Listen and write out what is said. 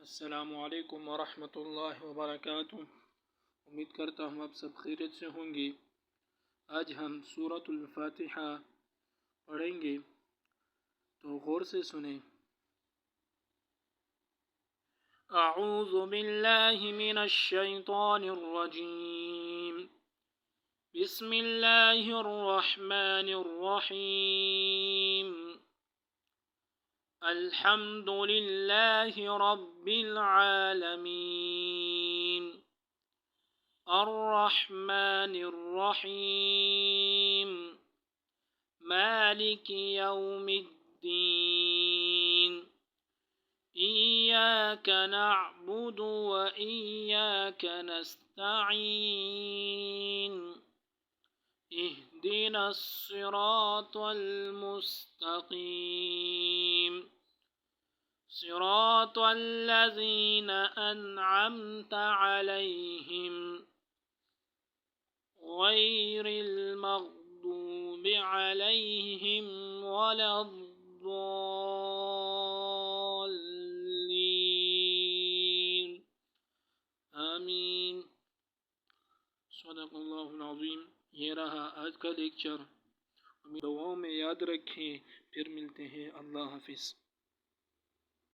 अस्सलामु अलैकुम वरहमतुल्लाहि वबरकातुह। उम्मीद करता हूँ आप सब खैरियत से होंगे। आज हम सूरतुल फातिहा पढ़ेंगे, तो गौर से सुने। अऊज़ु बिल्लाहि मिनश शैतानिर रजीम। बिस्मिल्लाहिर रहमानिर रहीम। अल्हम्दुलिल्लाहि रब्बिल आलमीन। अर्रहमानिर रहीम। मालिकि यौमिद्दीन। इय्याक नअबुदु व इय्याक नस्तईन। इहदिनस सिरातल मुस्तकीम। सिरातल लज़ीना अनअमत अलैहिम गैरिल मग़दूबि अलैहिम वलद्दॉल्लीन। आमीन। सदक़ल्लाहुल अज़ीम। ये रहा आज का लेक्चर। दुआओं में याद रखें। फिर मिलते हैं। अल्लाह हाफ़िज़।